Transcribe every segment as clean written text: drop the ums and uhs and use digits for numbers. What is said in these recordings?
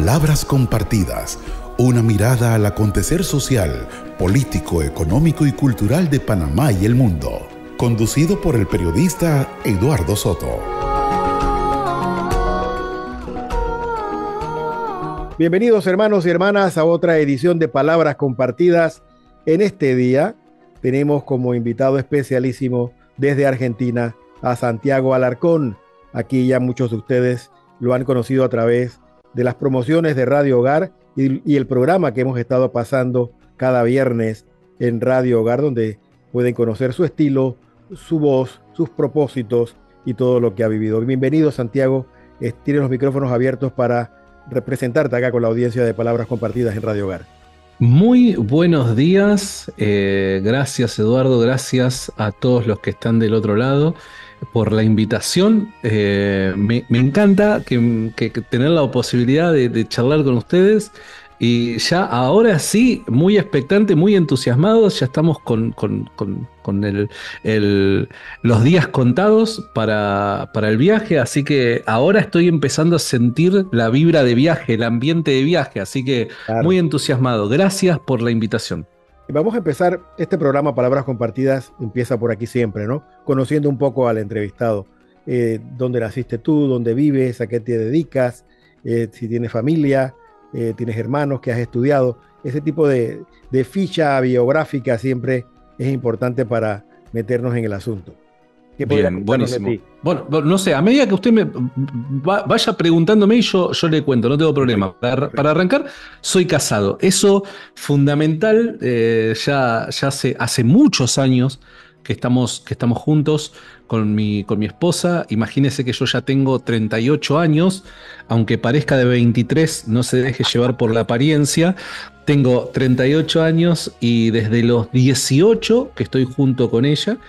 Palabras compartidas, una mirada al acontecer social, político, económico y cultural de Panamá y el mundo. Conducido por el periodista Eduardo Soto. Bienvenidos hermanos y hermanas a otra edición de Palabras Compartidas. En este día tenemos como invitado especialísimo desde Argentina a Santiago Alarcón. Aquí ya muchos de ustedes lo han conocido a través de las promociones de Radio Hogar y el programa que hemos estado pasando cada viernes en Radio Hogar, donde pueden conocer su estilo, su voz, sus propósitos y todo lo que ha vivido. Bienvenido, Santiago. Tiene los micrófonos abiertos para representarte acá con la audiencia de Palabras Compartidas en Radio Hogar. Muy buenos días, gracias Eduardo, gracias a todos los que están del otro lado por la invitación. Me encanta que tener la posibilidad de charlar con ustedes y ya ahora sí, muy expectante, muy entusiasmados, ya estamos con los días contados para el viaje, así que ahora estoy empezando a sentir la vibra de viaje, el ambiente de viaje, así que claro, muy entusiasmado. Gracias por la invitación. Vamos a empezar este programa Palabras Compartidas, empieza por aquí siempre, ¿no? Conociendo un poco al entrevistado. ¿Dónde naciste tú? ¿Dónde vives? ¿A qué te dedicas? Si tienes familia, tienes hermanos, ¿qué has estudiado? Ese tipo de ficha biográfica siempre es importante para meternos en el asunto. Bien, buenísimo. Bueno, no sé, a medida que usted me vaya preguntándome, yo le cuento, no tengo problema. Para arrancar, soy casado. Eso fundamental, ya hace muchos años que estamos juntos con mi esposa. Imagínese que yo ya tengo 38 años, aunque parezca de 23, no se deje llevar por la apariencia. Tengo 38 años y desde los 18 que estoy junto con ella.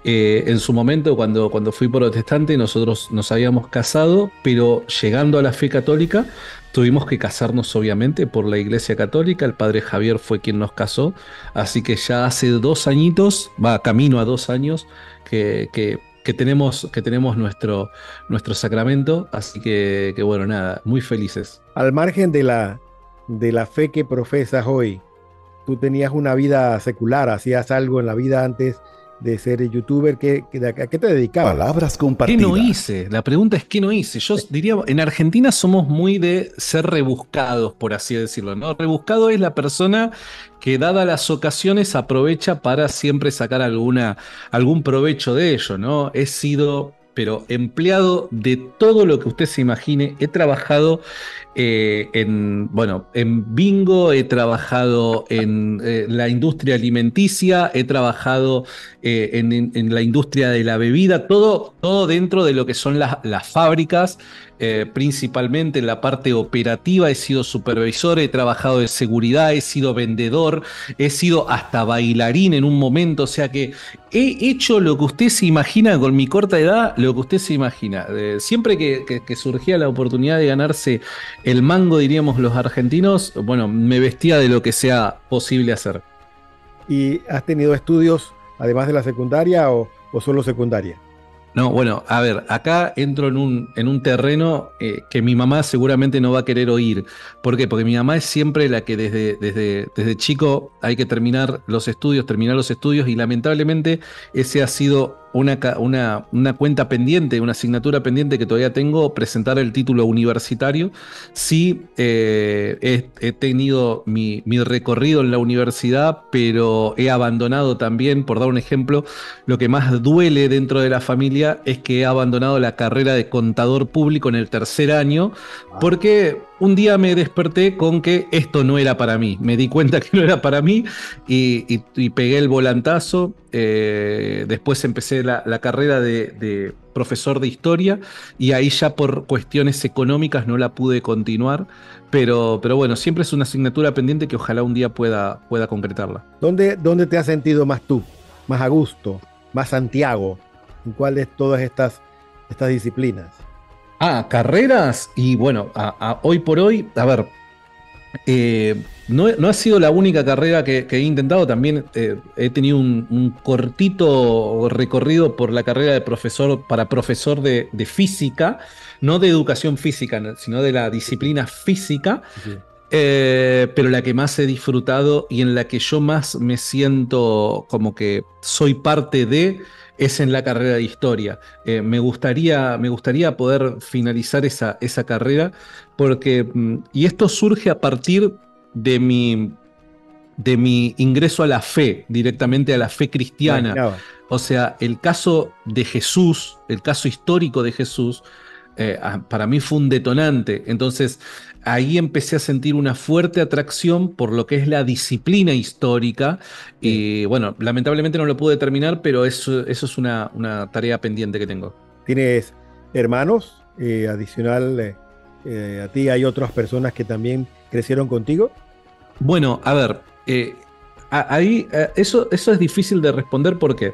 En su momento, cuando fui protestante, nosotros nos habíamos casado, pero llegando a la fe católica, tuvimos que casarnos obviamente por la Iglesia Católica. El padre Javier fue quien nos casó, así que ya hace 2 añitos, camino a 2 años, que tenemos nuestro sacramento, así que bueno, nada, muy felices. Al margen de la fe que profesas hoy, tú tenías una vida secular, hacías algo en la vida antes de ser youtuber. ¿A qué te dedicabas? Palabras compartidas. ¿Qué no hice? La pregunta es ¿qué no hice? Yo diría, en Argentina somos muy de ser rebuscados, por así decirlo, ¿no? Rebuscado es la persona que, dadas las ocasiones, aprovecha para siempre sacar algún provecho de ello, ¿no? He sido, pero empleado de todo lo que usted se imagine. He trabajado en bingo, he trabajado en la industria alimenticia, he trabajado en la industria de la bebida, todo dentro de lo que son las fábricas, principalmente en la parte operativa. He sido supervisor, he trabajado de seguridad, he sido vendedor, he sido hasta bailarín en un momento, o sea que he hecho lo que usted se imagina con mi corta edad, lo que usted se imagina. Siempre que surgía la oportunidad de ganarse el mango, diríamos los argentinos, bueno, me vestía de lo que sea posible hacer. ¿Y has tenido estudios además de la secundaria o solo secundaria? No, bueno, a ver, acá entro en un terreno que mi mamá seguramente no va a querer oír. ¿Por qué? Porque mi mamá es siempre la que desde chico hay que terminar los estudios, y lamentablemente ese ha sido una cuenta pendiente, una asignatura pendiente que todavía tengo, presentar el título universitario. Sí, he tenido mi recorrido en la universidad, pero he abandonado también, por dar un ejemplo, lo que más duele dentro de la familia es que he abandonado la carrera de contador público en el 3er año, porque un día me desperté con que esto no era para mí. Me di cuenta que no era para mí y pegué el volantazo. Después empecé la carrera de profesor de historia y ahí ya por cuestiones económicas no la pude continuar. Pero bueno, siempre es una asignatura pendiente que ojalá un día pueda concretarla. ¿Dónde te has sentido más tú? ¿Más a gusto? ¿Más Santiago? ¿En cuál de todas estas disciplinas? Carreras y bueno, hoy por hoy, a ver, No ha sido la única carrera que he intentado, también he tenido un cortito recorrido por la carrera de profesor para profesor de física, no de educación física, sino de la disciplina física, Sí. pero la que más he disfrutado y en la que yo más me siento como que soy parte de es en la carrera de historia. Me gustaría poder finalizar esa carrera porque, y esto surge a partir de mi ingreso a la fe, directamente a la fe cristiana. Imaginaba. O sea, el caso de Jesús, el caso histórico de Jesús, para mí fue un detonante. Entonces, ahí empecé a sentir una fuerte atracción por lo que es la disciplina histórica. Sí. Y bueno, lamentablemente no lo pude terminar, pero eso es una tarea pendiente que tengo. ¿Tienes hermanos? Adicional a ti, ¿hay otras personas que también crecieron contigo? Bueno, a ver, ahí eso es difícil de responder. ¿Por qué?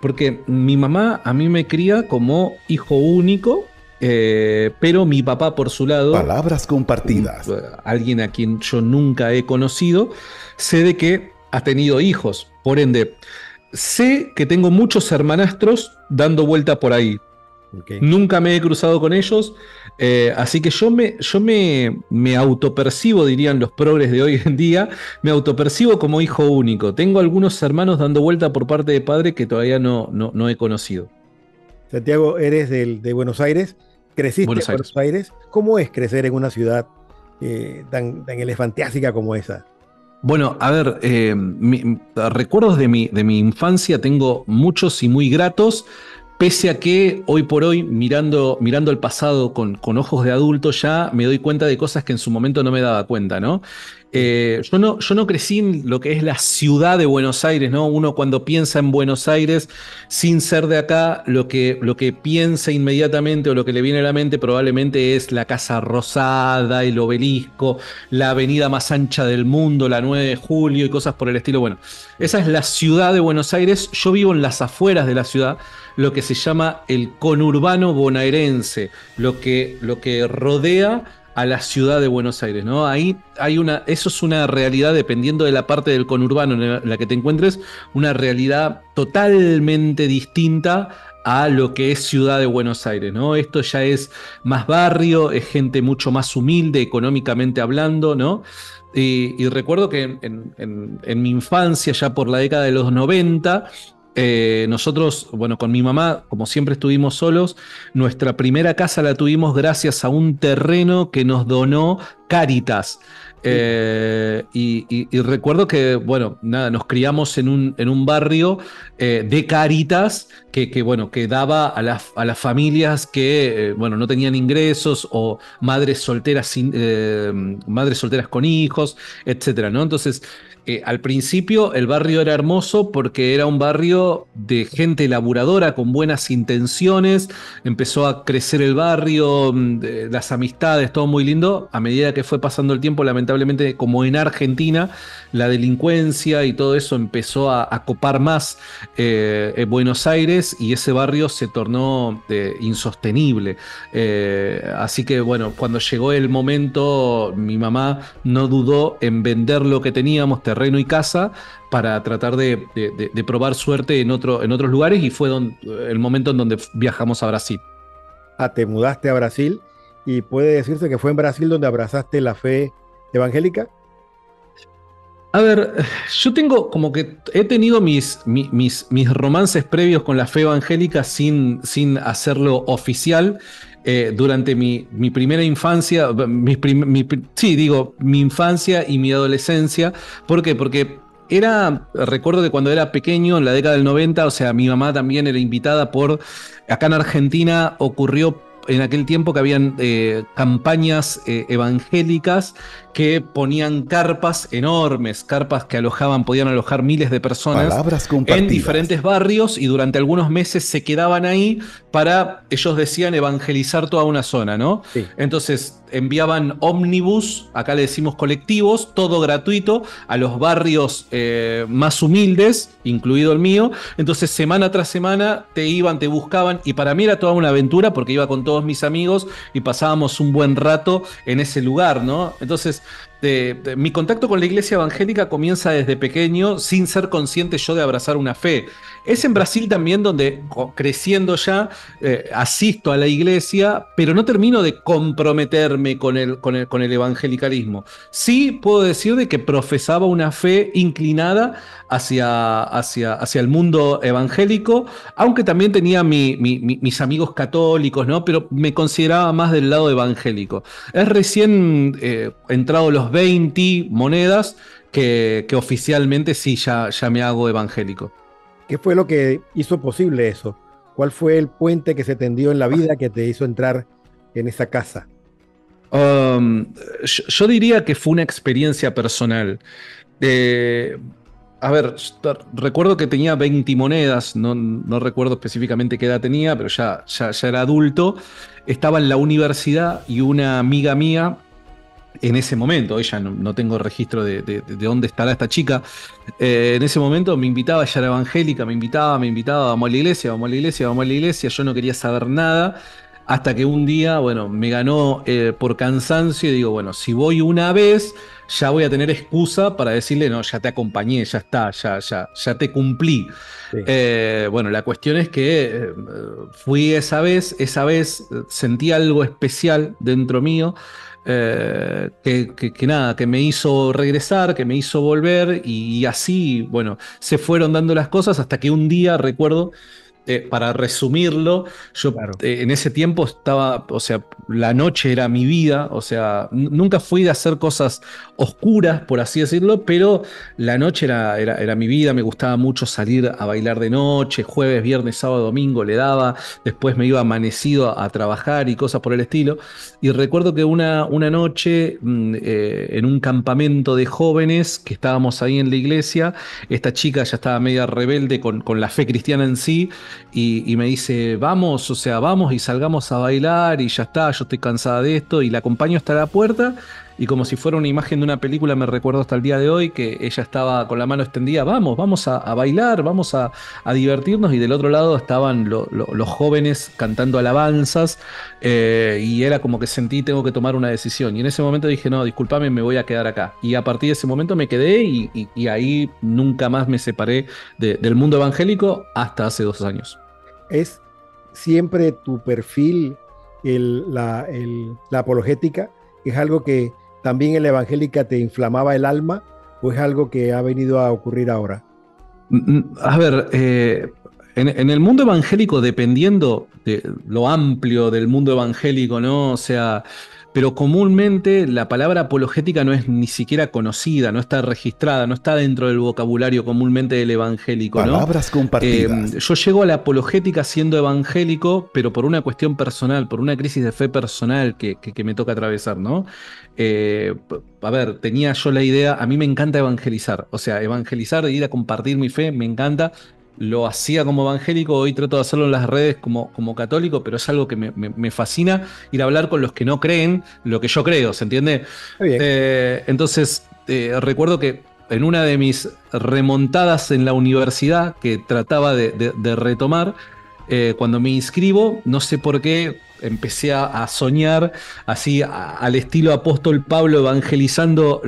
Porque mi mamá a mí me cría como hijo único, pero mi papá por su lado, Palabras compartidas. alguien a quien yo nunca he conocido, sé de que ha tenido hijos. Por ende, sé que tengo muchos hermanastros dando vuelta por ahí. Ok. Nunca me he cruzado con ellos, así que yo me autopercibo, dirían los progres de hoy en día, me autopercibo como hijo único. Tengo algunos hermanos dando vuelta por parte de padre que todavía no he conocido. Santiago, eres de Buenos Aires, creciste en Buenos Aires. Buenos Aires. ¿Cómo es crecer en una ciudad tan elefantiásica como esa? Bueno, a ver, recuerdos de mi infancia tengo muchos y muy gratos, pese a que hoy por hoy, mirando el pasado con ojos de adulto, ya me doy cuenta de cosas que en su momento no me daba cuenta, ¿no? Yo no crecí en lo que es la ciudad de Buenos Aires, ¿no? Uno cuando piensa en Buenos Aires, sin ser de acá, lo que piensa inmediatamente o lo que le viene a la mente probablemente es la Casa Rosada, el Obelisco, la avenida más ancha del mundo, la 9 de Julio y cosas por el estilo. Bueno, esa es la ciudad de Buenos Aires. Yo vivo en las afueras de la ciudad, lo que se llama el conurbano bonaerense, lo que rodea a la ciudad de Buenos Aires, ¿no? Ahí eso es una realidad, dependiendo de la parte del conurbano en la que te encuentres, una realidad totalmente distinta a lo que es Ciudad de Buenos Aires, ¿no? Esto ya es más barrio, es gente mucho más humilde económicamente hablando, ¿no? Y recuerdo que en mi infancia, ya por la década de los 90, nosotros, bueno, con mi mamá, como siempre estuvimos solos, nuestra primera casa la tuvimos gracias a un terreno que nos donó Cáritas. Y recuerdo que, bueno, nada, nos criamos en un barrio de Cáritas bueno, que daba a las familias que, bueno, no tenían ingresos o madres solteras con hijos, etcétera, ¿no? Entonces, al principio el barrio era hermoso porque era un barrio de gente laburadora con buenas intenciones. Empezó a crecer el barrio, las amistades, todo muy lindo. A medida que fue pasando el tiempo, lamentablemente, como en Argentina, la delincuencia y todo eso empezó a copar más Buenos Aires, y ese barrio se tornó insostenible. Así que, bueno, cuando llegó el momento, mi mamá no dudó en vender lo que teníamos, terreno y casa, para tratar de probar suerte en otros lugares, y fue el momento en donde viajamos a Brasil. Ah, te mudaste a Brasil y puede decirse que fue en Brasil donde abrazaste la fe evangélica. A ver, yo tengo como que he tenido mis romances previos con la fe evangélica sin hacerlo oficial. Durante mi primera infancia, mi infancia y mi adolescencia. ¿Por qué? Porque recuerdo que cuando era pequeño, en la década del 90, o sea, mi mamá también era invitada acá en Argentina ocurrió en aquel tiempo que habían campañas evangélicas que ponían carpas enormes, carpas que podían alojar miles de personas Palabras en compartidas. diferentes barrios, y durante algunos meses se quedaban ahí para, ellos decían, evangelizar toda una zona, ¿no? Sí. Entonces enviaban ómnibus, acá le decimos colectivos, todo gratuito, a los barrios más humildes, incluido el mío. Entonces semana tras semana te buscaban, y para mí era toda una aventura porque iba con todos mis amigos y pasábamos un buen rato en ese lugar, ¿no? Entonces mi contacto con la iglesia evangélica comienza desde pequeño, sin ser consciente yo de abrazar una fe. Es en Brasil también donde, creciendo ya, asisto a la iglesia, pero no termino de comprometerme con el evangelicalismo. Sí puedo decir de que profesaba una fe inclinada hacia el mundo evangélico, aunque también tenía mis amigos católicos, ¿no? Pero me consideraba más del lado evangélico. Es recién entrado los 20 monedas que oficialmente sí ya me hago evangélico. ¿Qué fue lo que hizo posible eso? ¿Cuál fue el puente que se tendió en la vida que te hizo entrar en esa casa? Yo diría que fue una experiencia personal. A ver, recuerdo que tenía 20 monedas, no recuerdo específicamente qué edad tenía, pero ya era adulto. Estaba en la universidad y una amiga mía, en ese momento, ella no tengo registro de dónde estará esta chica, en ese momento me invitaba, ella era evangélica, me invitaba, vamos a la iglesia, vamos a la iglesia, vamos a la iglesia, yo no quería saber nada, hasta que un día, bueno, me ganó por cansancio y digo, bueno, si voy una vez, ya voy a tener excusa para decirle, no, ya te acompañé, ya está, ya te cumplí. Sí. Bueno, la cuestión es que fui esa vez sentí algo especial dentro mío, que nada, que me hizo regresar, que me hizo volver y así, bueno, se fueron dando las cosas hasta que un día, recuerdo, para resumirlo, yo Claro. en ese tiempo estaba, o sea, la noche era mi vida, o sea, nunca fui de hacer cosas oscuras, por así decirlo, pero la noche era mi vida, me gustaba mucho salir a bailar de noche, jueves, viernes, sábado, domingo le daba, después me iba amanecido a trabajar y cosas por el estilo, y recuerdo que una noche en un campamento de jóvenes que estábamos ahí en la iglesia, esta chica ya estaba media rebelde con la fe cristiana en sí, y me dice, vamos, o sea, vamos y salgamos a bailar y ya está, yo estoy cansada de esto, y la acompaño hasta la puerta y como si fuera una imagen de una película me recuerdo hasta el día de hoy que ella estaba con la mano extendida, vamos a bailar, vamos a divertirnos, y del otro lado estaban los jóvenes cantando alabanzas, y era como que sentí, tengo que tomar una decisión, y en ese momento dije, no, discúlpame, me voy a quedar acá, y a partir de ese momento me quedé y ahí nunca más me separé del mundo evangélico hasta hace 2 años. ¿Es siempre tu perfil la apologética? ¿Es algo que también en la evangélica te inflamaba el alma o es algo que ha venido a ocurrir ahora? A ver, en el mundo evangélico, dependiendo de lo amplio del mundo evangélico, ¿no? O sea, pero comúnmente la palabra apologética no es ni siquiera conocida, no está registrada, no está dentro del vocabulario comúnmente del evangélico, ¿no? Palabras compartidas. Yo llego a la apologética siendo evangélico, pero por una cuestión personal, por una crisis de fe personal que me toca atravesar, ¿no? A ver, tenía yo la idea, a mí me encanta evangelizar, o sea, evangelizar, ir a compartir mi fe, me encanta. Lo hacía como evangélico, hoy trato de hacerlo en las redes como católico, pero es algo que me fascina, ir a hablar con los que no creen lo que yo creo, ¿se entiende? Está bien. Entonces, recuerdo que en una de mis remontadas en la universidad que trataba de retomar, cuando me inscribo, no sé por qué, empecé a soñar así al estilo apóstol Pablo evangelizando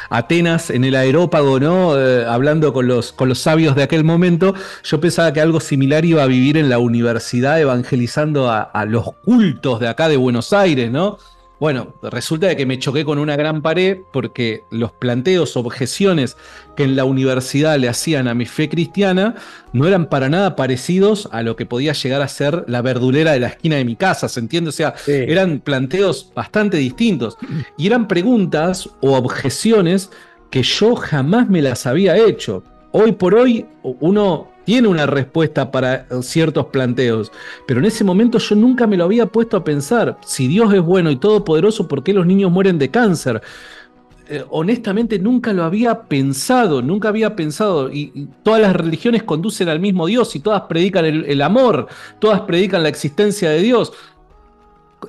Atenas en el Areópago, ¿no? Hablando con los sabios de aquel momento. Yo pensaba que algo similar iba a vivir en la universidad evangelizando a los cultos de acá de Buenos Aires, ¿no? Bueno, resulta de que me choqué con una gran pared porque los planteos, objeciones que en la universidad le hacían a mi fe cristiana no eran para nada parecidos a lo que podía llegar a ser la verdulera de la esquina de mi casa, ¿se entiende? O sea, Sí. eran planteos bastante distintos y eran preguntas o objeciones que yo jamás me las había hecho. Hoy por hoy uno tiene una respuesta para ciertos planteos, pero en ese momento yo nunca me lo había puesto a pensar. Si Dios es bueno y todopoderoso, ¿por qué los niños mueren de cáncer? Honestamente nunca lo había pensado, y todas las religiones conducen al mismo Dios y todas predican el amor, todas predican la existencia de Dios.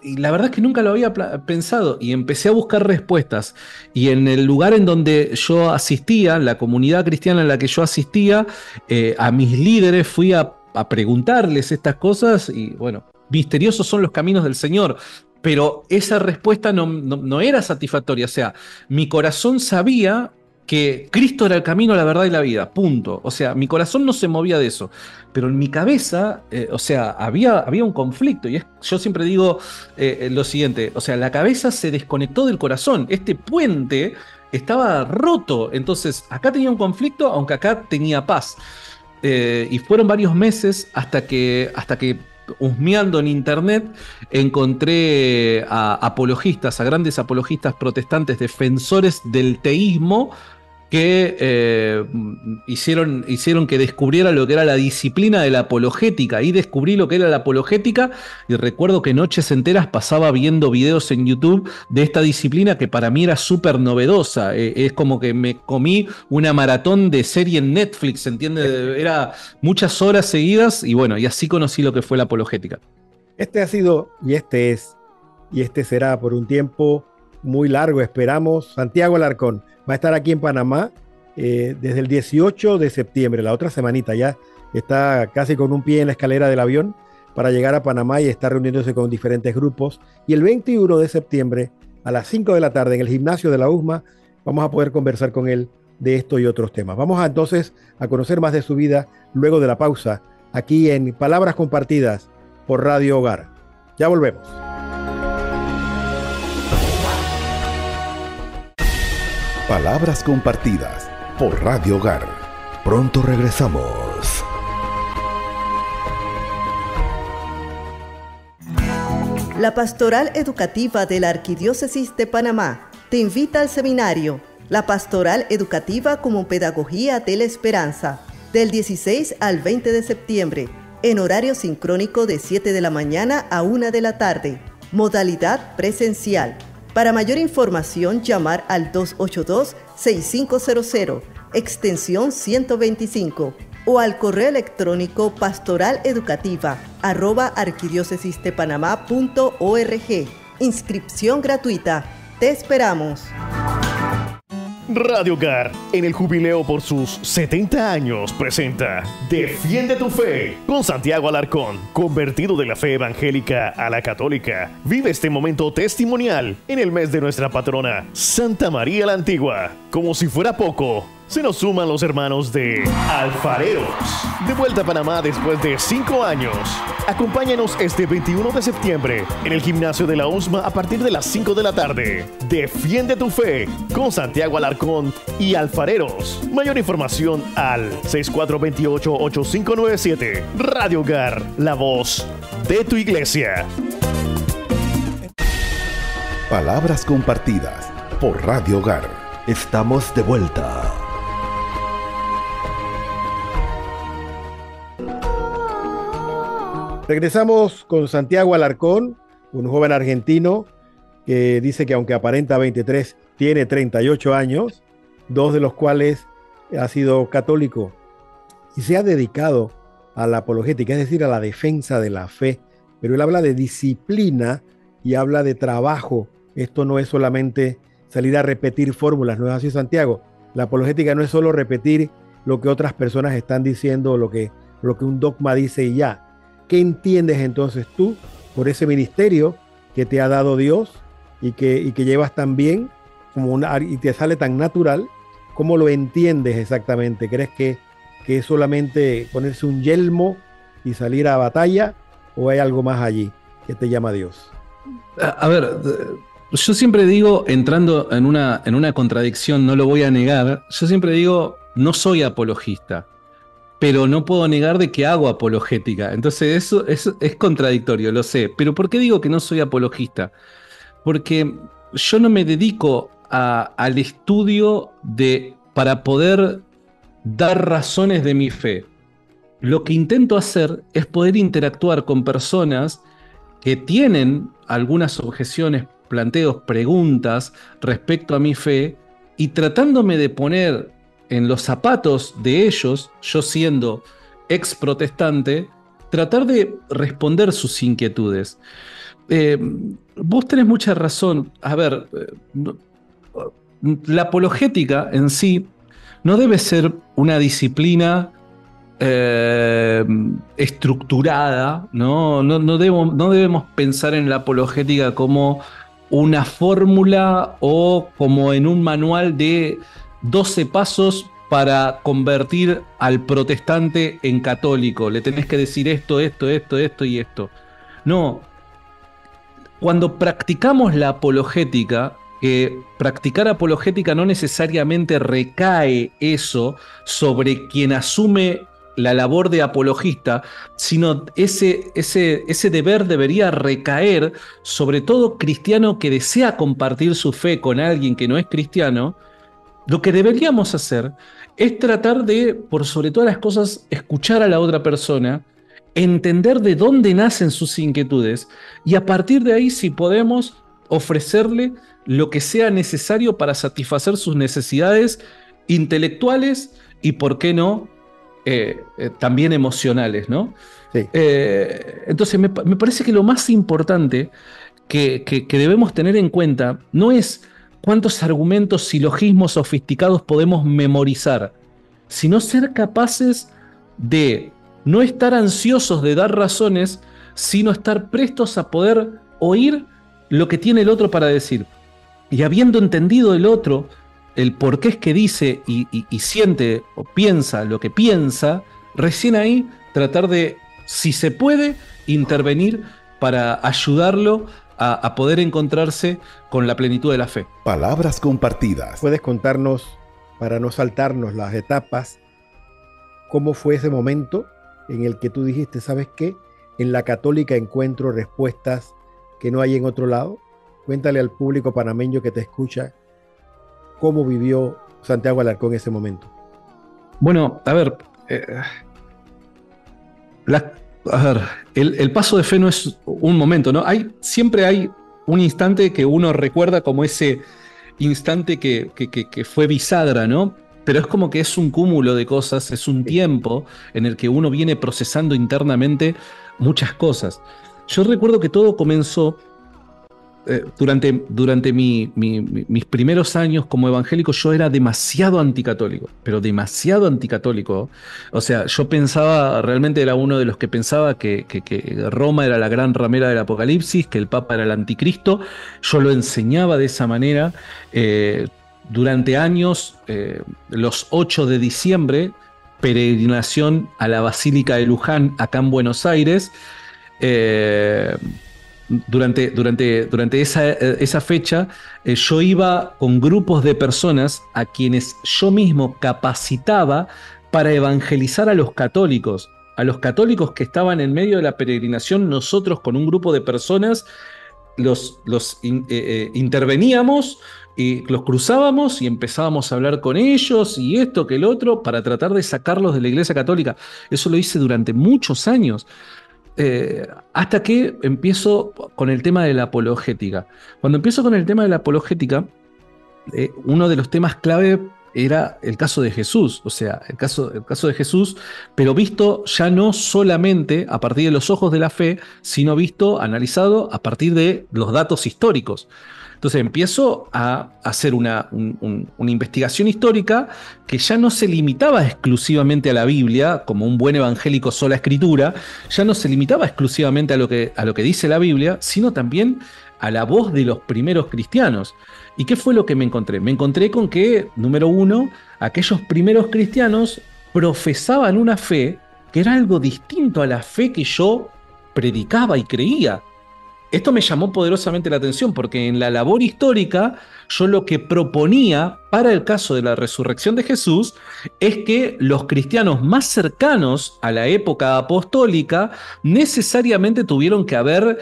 Y la verdad es que nunca lo había pensado y empecé a buscar respuestas, y en el lugar en donde yo asistía, la comunidad cristiana en la que yo asistía, a mis líderes fui a preguntarles estas cosas y bueno, misteriosos son los caminos del Señor. pero esa respuesta no era satisfactoria. O sea, mi corazón sabía que Cristo era el camino, la verdad y la vida, punto. O sea, mi corazón no se movía de eso, pero en mi cabeza, o sea, había un conflicto. Y yo siempre digo lo siguiente, o sea, la cabeza se desconectó del corazón. Este puente estaba roto. Entonces, acá tenía un conflicto, aunque acá tenía paz. Y fueron varios meses hasta que husmeando en internet encontré a apologistas, a grandes apologistas protestantes, defensores del teísmo, que hicieron que descubriera lo que era la disciplina de la apologética. Y descubrí lo que era la apologética, y recuerdo que noches enteras pasaba viendo videos en YouTube de esta disciplina que para mí era súper novedosa. Es como que me comí una maratón de serie en Netflix, ¿entiendes? Era muchas horas seguidas, y bueno, y así conocí lo que fue la apologética. Este ha sido, y este es, y este será por un tiempo muy largo, esperamos. Santiago Alarcón va a estar aquí en Panamá desde el 18 de septiembre, la otra semanita. Ya está casi con un pie en la escalera del avión para llegar a Panamá y está reuniéndose con diferentes grupos. Y el 21 de septiembre a las 5 de la tarde en el gimnasio de la USMA vamos a poder conversar con él de esto y otros temas. Vamos entonces a conocer más de su vida luego de la pausa aquí en Palabras Compartidas por Radio Hogar. Ya volvemos. Palabras Compartidas por Radio Hogar. Pronto regresamos. La Pastoral Educativa de la Arquidiócesis de Panamá te invita al seminario La Pastoral Educativa como Pedagogía de la Esperanza, del 16 al 20 de septiembre, en horario sincrónico de 7 de la mañana a 1 de la tarde, modalidad presencial. Para mayor información, llamar al 282-6500, extensión 125, o al correo electrónico pastoraleducativa@arquidiocesisdepanamá.org. Inscripción gratuita. Te esperamos. Radio Hogar, en el jubileo por sus 70 años, presenta Defiende tu Fe con Santiago Alarcón, convertido de la fe evangélica a la católica. Vive este momento testimonial en el mes de nuestra patrona, Santa María la Antigua. Como si fuera poco, se nos suman los hermanos de Alfareros. De vuelta a Panamá después de 5 años. Acompáñanos este 21 de septiembre en el gimnasio de la USMA a partir de las 5 de la tarde. Defiende tu fe con Santiago Alarcón y Alfareros. Mayor información al 6428-8597. Radio Hogar, la voz de tu iglesia. Palabras Compartidas por Radio Hogar. Estamos de vuelta. Regresamos con Santiago Alarcón, un joven argentino que dice que aunque aparenta 23, tiene 38 años, 2 de los cuales ha sido católico y se ha dedicado a la apologética, es decir, a la defensa de la fe. Pero él habla de disciplina y habla de trabajo. Esto no es solamente salir a repetir fórmulas, ¿no es así, Santiago? La apologética no es solo repetir lo que otras personas están diciendo o lo que un dogma dice y ya. ¿Qué entiendes entonces tú por ese ministerio que te ha dado Dios y que llevas tan bien y te sale tan natural? ¿Cómo lo entiendes exactamente? ¿Crees que es solamente ponerse un yelmo y salir a batalla o hay algo más allí que te llama Dios? A ver, yo siempre digo, entrando en una contradicción, no lo voy a negar, yo siempre digo, no soy apologista, pero no puedo negar de que hago apologética. Entonces eso es contradictorio, lo sé. Pero ¿por qué digo que no soy apologista? Porque yo no me dedico al estudio para poder dar razones de mi fe. Lo que intento hacer es poder interactuar con personas que tienen algunas objeciones, planteos, preguntas respecto a mi fe, y tratándome de poner en los zapatos de ellos, yo siendo ex protestante, tratar de responder sus inquietudes. Vos tenés mucha razón. A ver, la apologética en sí no debe ser una disciplina estructurada, ¿no? No debemos pensar en la apologética como una fórmula o como en un manual de 12 pasos para convertir al protestante en católico. Le tenés que decir esto y esto. No. Cuando practicamos la apologética, practicar apologética no necesariamente recae eso sobre quien asume la labor de apologista, sino ese deber debería recaer sobre todo cristiano que desea compartir su fe con alguien que no es cristiano. Lo que deberíamos hacer es tratar de, por sobre todas las cosas, escuchar a la otra persona, entender de dónde nacen sus inquietudes y a partir de ahí, si podemos, ofrecerle lo que sea necesario para satisfacer sus necesidades intelectuales y, ¿por qué no?, también emocionales, ¿no? Sí. Entonces me parece que lo más importante que debemos tener en cuenta no es cuántos argumentos silogismos sofisticados podemos memorizar, sino ser capaces de no estar ansiosos de dar razones, sino estar prestos a poder oír lo que tiene el otro para decir. Y habiendo entendido el otro el por qué es que dice y siente o piensa lo que piensa, recién ahí tratar de, si se puede, intervenir para ayudarlo a poder encontrarse con la plenitud de la fe. Palabras compartidas. ¿Puedes contarnos, para no saltarnos las etapas, cómo fue ese momento en el que tú dijiste, ¿sabes qué? En la católica encuentro respuestas que no hay en otro lado? Cuéntale al público panameño que te escucha cómo vivió Santiago Alarcón ese momento. Bueno, a ver, el paso de fe no es un momento, ¿no? Siempre hay un instante que uno recuerda como ese instante que fue bisagra, ¿no? Pero es como que es un cúmulo de cosas, es un tiempo en el que uno viene procesando internamente muchas cosas. Yo recuerdo que todo comenzó durante mis primeros años como evangélico. Yo era demasiado anticatólico, pero demasiado anticatólico. O sea, yo pensaba, realmente era uno de los que pensaba que Roma era la gran ramera del Apocalipsis, que el Papa era el anticristo. Yo lo enseñaba de esa manera. Durante años, los 8 de diciembre, peregrinación a la Basílica de Luján, acá en Buenos Aires. Durante esa fecha, yo iba con grupos de personas a quienes yo mismo capacitaba para evangelizar a los católicos que estaban en medio de la peregrinación. Nosotros, con un grupo de personas, los interveníamos y los cruzábamos y empezábamos a hablar con ellos y esto que el otro para tratar de sacarlos de la Iglesia Católica. Eso lo hice durante muchos años. Hasta que empiezo con el tema de la apologética. Cuando empiezo con el tema de la apologética, uno de los temas clave era el caso de Jesús, o sea, el caso de Jesús, pero visto ya no solamente a partir de los ojos de la fe, sino visto, analizado a partir de los datos históricos. Entonces empiezo a hacer una investigación histórica que ya no se limitaba exclusivamente a la Biblia, como un buen evangélico sola escritura, ya no se limitaba exclusivamente a lo que dice la Biblia, sino también a la voz de los primeros cristianos. ¿Y qué fue lo que me encontré? Me encontré con que, número uno, aquellos primeros cristianos profesaban una fe que era algo distinto a la fe que yo predicaba y creía. Esto me llamó poderosamente la atención porque en la labor histórica yo lo que proponía para el caso de la resurrección de Jesús es que los cristianos más cercanos a la época apostólica necesariamente tuvieron que haber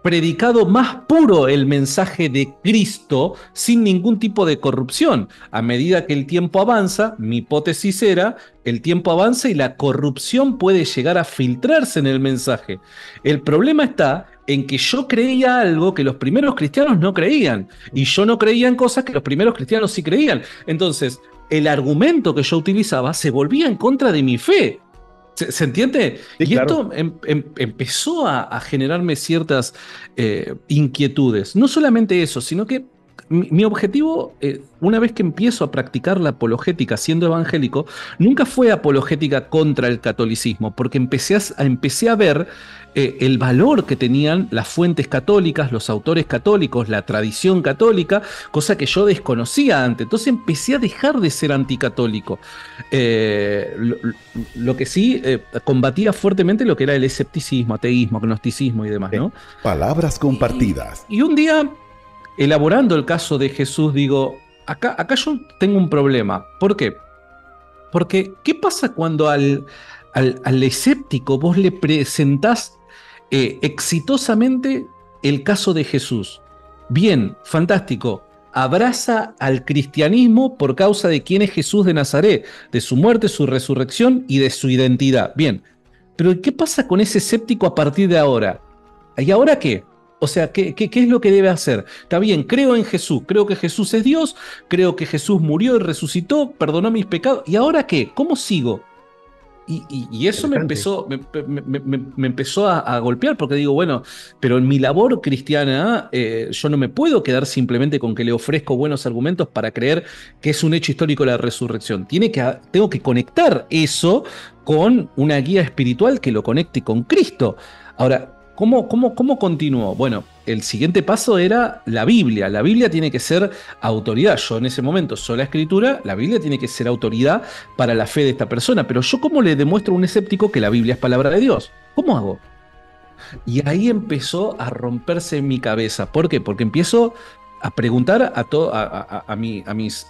predicado más puro el mensaje de Cristo sin ningún tipo de corrupción. A medida que el tiempo avanza, mi hipótesis era, el tiempo avanza y la corrupción puede llegar a filtrarse en el mensaje. El problema está en que yo creía algo que los primeros cristianos no creían, y yo no creía en cosas que los primeros cristianos sí creían. Entonces, el argumento que yo utilizaba se volvía en contra de mi fe. ¿Se entiende? Sí, y claro. Esto empezó a generarme ciertas inquietudes. No solamente eso, sino que mi objetivo, una vez que empiezo a practicar la apologética siendo evangélico, nunca fue apologética contra el catolicismo, porque empecé a ver el valor que tenían las fuentes católicas, los autores católicos, la tradición católica, cosa que yo desconocía antes. Entonces empecé a dejar de ser anticatólico. Lo que sí, combatía fuertemente lo que era el escepticismo, ateísmo, agnosticismo y demás, ¿no? Palabras compartidas. Y un día, elaborando el caso de Jesús, digo, acá yo tengo un problema. ¿Por qué? Porque, ¿qué pasa cuando al escéptico vos le presentás exitosamente el caso de Jesús? Bien, fantástico. Abraza al cristianismo por causa de quién es Jesús de Nazaret, de su muerte, su resurrección y de su identidad. Bien, pero ¿qué pasa con ese escéptico a partir de ahora? ¿Y ahora qué? O sea, ¿qué es lo que debe hacer? Está bien, creo en Jesús, creo que Jesús es Dios, creo que Jesús murió y resucitó, perdonó mis pecados. ¿Y ahora qué? ¿Cómo sigo? Y eso me empezó a golpear, porque digo, bueno, pero en mi labor cristiana yo no me puedo quedar simplemente con que le ofrezco buenos argumentos para creer que es un hecho histórico la resurrección. Tengo que conectar eso con una guía espiritual que lo conecte con Cristo. Ahora, ¿cómo continuó? Bueno, el siguiente paso era la Biblia. La Biblia tiene que ser autoridad. Yo en ese momento soy la Escritura, la Biblia tiene que ser autoridad para la fe de esta persona. Pero yo, ¿cómo le demuestro a un escéptico que la Biblia es palabra de Dios? ¿Cómo hago? Y ahí empezó a romperse mi cabeza. ¿Por qué? Porque empiezo a preguntar a mis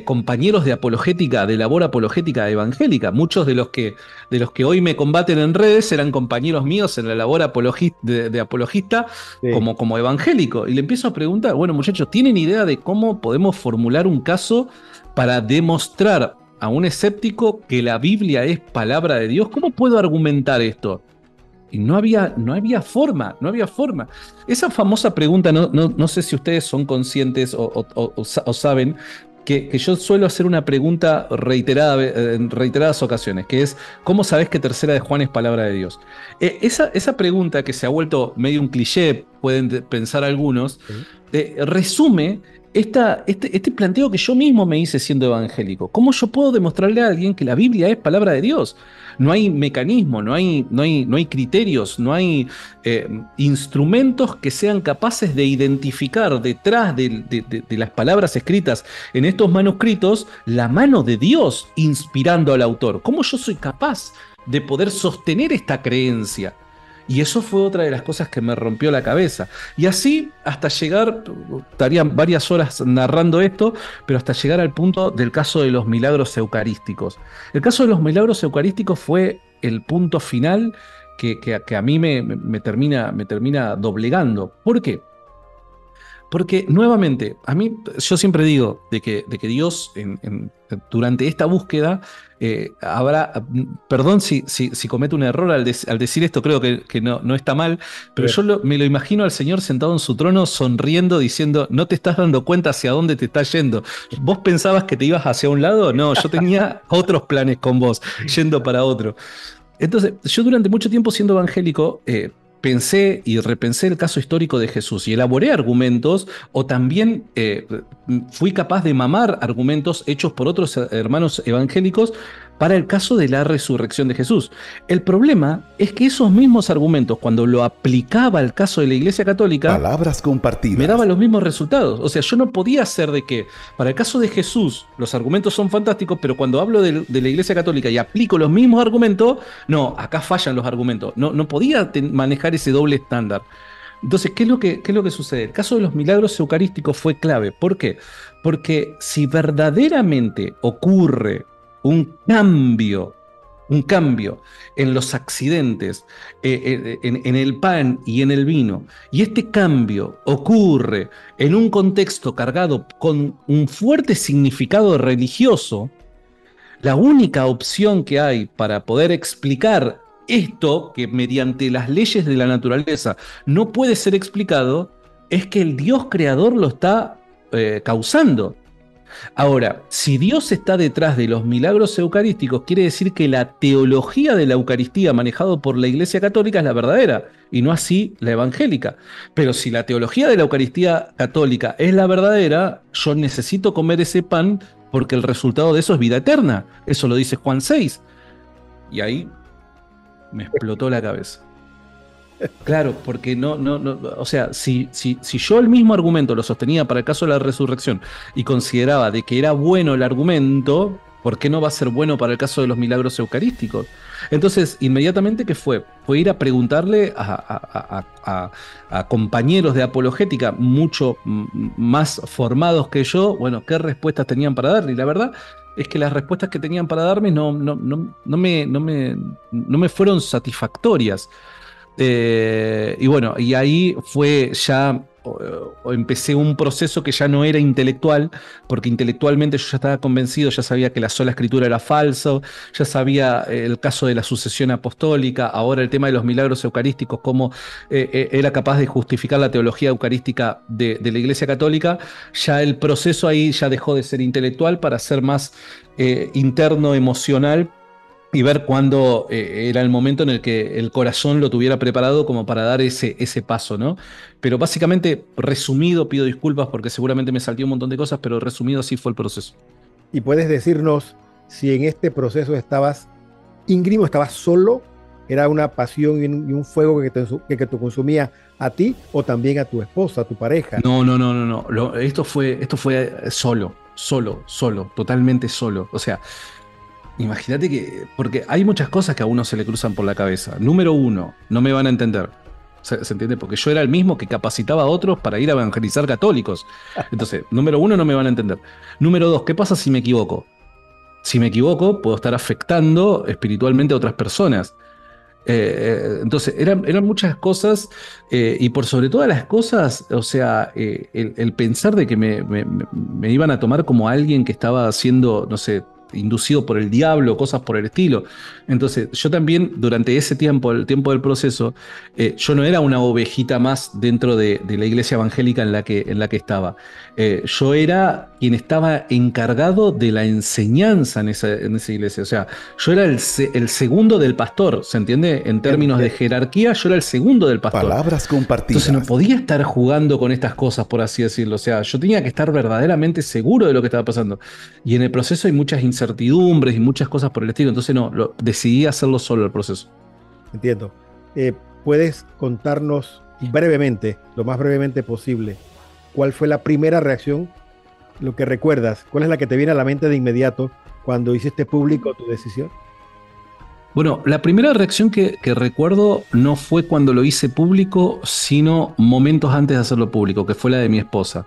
compañeros de apologética, de labor apologética evangélica. Muchos de los que hoy me combaten en redes eran compañeros míos en la labor de apologista, sí, como evangélico. Y le empiezo a preguntar, bueno, muchachos, ¿tienen idea de cómo podemos formular un caso para demostrar a un escéptico que la Biblia es palabra de Dios? ¿Cómo puedo argumentar esto? Y no había forma. Esa famosa pregunta, no sé si ustedes son conscientes o saben que yo suelo hacer una pregunta reiterada en reiteradas ocasiones, que es, ¿cómo sabés que Tercera de Juan es palabra de Dios? Esa pregunta, que se ha vuelto medio un cliché, pueden pensar algunos, resume este planteo que yo mismo me hice siendo evangélico. ¿Cómo yo puedo demostrarle a alguien que la Biblia es palabra de Dios? No hay mecanismo, no hay criterios, no hay instrumentos que sean capaces de identificar detrás de las palabras escritas en estos manuscritos la mano de Dios inspirando al autor. ¿Cómo yo soy capaz de poder sostener esta creencia? Y eso fue otra de las cosas que me rompió la cabeza. Y así hasta llegar, estarían varias horas narrando esto, pero hasta llegar al punto del caso de los milagros eucarísticos. El caso de los milagros eucarísticos fue el punto final que a mí me termina doblegando. ¿Por qué? Porque nuevamente, yo siempre digo de que Dios durante esta búsqueda perdón si cometo un error al decir esto, creo que no está mal, pero yo me lo imagino al Señor sentado en su trono sonriendo, diciendo, no te estás dando cuenta hacia dónde te estás yendo. ¿Vos pensabas que te ibas hacia un lado? No, yo tenía otros planes con vos, yendo para otro. Entonces, yo durante mucho tiempo siendo evangélico, pensé y repensé el caso histórico de Jesús y elaboré argumentos, o también fui capaz de mamar argumentos hechos por otros hermanos evangélicos para el caso de la resurrección de Jesús. El problema es que esos mismos argumentos, cuando lo aplicaba al caso de la Iglesia Católica, palabras compartidas, me daban los mismos resultados. O sea, yo no podía hacer de que, para el caso de Jesús, los argumentos son fantásticos, pero cuando hablo de la Iglesia Católica y aplico los mismos argumentos, no, acá fallan los argumentos. No podía manejar ese doble estándar. Entonces, ¿qué es lo que sucede? El caso de los milagros eucarísticos fue clave. ¿Por qué? Porque si verdaderamente ocurre un cambio en los accidentes, en el pan y en el vino, y este cambio ocurre en un contexto cargado con un fuerte significado religioso, la única opción que hay para poder explicar esto, que mediante las leyes de la naturaleza no puede ser explicado, es que el Dios creador lo está causando. Ahora, si Dios está detrás de los milagros eucarísticos, quiere decir que la teología de la Eucaristía manejado por la Iglesia Católica es la verdadera, y no así la evangélica. Pero si la teología de la Eucaristía católica es la verdadera, yo necesito comer ese pan porque el resultado de eso es vida eterna. Eso lo dice Juan 6. Y ahí me explotó la cabeza. Claro, porque no, o sea, si yo el mismo argumento lo sostenía para el caso de la resurrección y consideraba de que era bueno el argumento, ¿por qué no va a ser bueno para el caso de los milagros eucarísticos? Entonces, inmediatamente, ¿qué fue? Fue ir a preguntarle a compañeros de apologética mucho más formados que yo, bueno, qué respuestas tenían para darle. Y la verdad es que las respuestas que tenían para darme no me fueron satisfactorias. Y bueno, y ahí fue ya, empecé un proceso que ya no era intelectual, porque intelectualmente yo ya estaba convencido, ya sabía que la sola escritura era falso, ya sabía el caso de la sucesión apostólica, ahora el tema de los milagros eucarísticos, cómo era capaz de justificar la teología eucarística de la Iglesia Católica. Ya el proceso ahí ya dejó de ser intelectual para ser más interno, emocional, y ver cuándo era el momento en el que el corazón lo tuviera preparado como para dar ese paso, ¿no? Pero básicamente, resumido, pido disculpas porque seguramente me salté un montón de cosas, pero resumido así fue el proceso. ¿Y puedes decirnos si en este proceso Íngrimo, estabas solo? ¿Era una pasión y un fuego que te consumía a ti o también a tu esposa, a tu pareja? No. Esto fue solo, totalmente solo. O sea, imagínate que, porque hay muchas cosas que a uno se le cruzan por la cabeza. Número uno, no me van a entender. ¿Se entiende? Porque yo era el mismo que capacitaba a otros para ir a evangelizar católicos. Entonces, número uno, no me van a entender. Número dos, ¿qué pasa si me equivoco? Si me equivoco, puedo estar afectando espiritualmente a otras personas. Entonces, eran muchas cosas, y por sobre todas las cosas, o sea, el pensar de que me iban a tomar como alguien que estaba haciendo, no sé, inducido por el diablo, cosas por el estilo. Entonces, yo también, durante ese tiempo, el tiempo del proceso, yo no era una ovejita más dentro de la iglesia evangélica en la que estaba. Yo era quien estaba encargado de la enseñanza en esa iglesia. O sea, yo era el segundo del pastor, ¿se entiende? En términos de jerarquía, yo era el segundo del pastor. Palabras compartidas. Entonces no podía estar jugando con estas cosas, por así decirlo. O sea, yo tenía que estar verdaderamente seguro de lo que estaba pasando. Y en el proceso hay muchas incertidumbres y muchas cosas por el estilo. Entonces decidí hacerlo solo el proceso. Entiendo. ¿Puedes contarnos brevemente, lo más brevemente posible, cuál fue la primera reacción, lo que recuerdas? ¿Cuál es la que te viene a la mente de inmediato cuando hiciste público tu decisión? Bueno, la primera reacción que recuerdo no fue cuando lo hice público, sino momentos antes de hacerlo público, que fue la de mi esposa.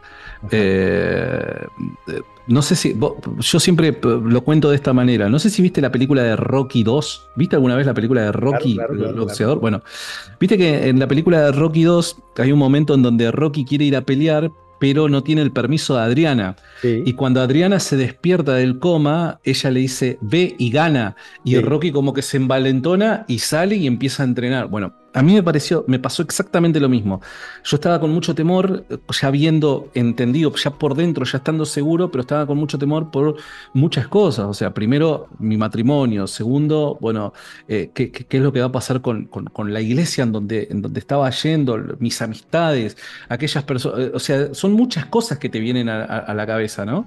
No sé si, yo siempre lo cuento de esta manera, no sé si viste la película de Rocky 2, ¿viste alguna vez la película de Rocky, el boxeador? Claro. Bueno, viste que en la película de Rocky 2 hay un momento en donde Rocky quiere ir a pelear, pero no tiene el permiso de Adriana. Sí. Y cuando Adriana se despierta del coma, ella le dice, ve y gana. Y sí. Rocky como que se envalentona y sale y empieza a entrenar. Bueno, a mí me pasó exactamente lo mismo. Yo estaba con mucho temor, ya habiendo entendido, ya por dentro, ya estando seguro, pero estaba con mucho temor por muchas cosas. O sea, primero, mi matrimonio. Segundo, bueno, ¿qué es lo que va a pasar con la iglesia en donde estaba yendo? Mis amistades, aquellas personas. O sea, son muchas cosas que te vienen a la cabeza, ¿no?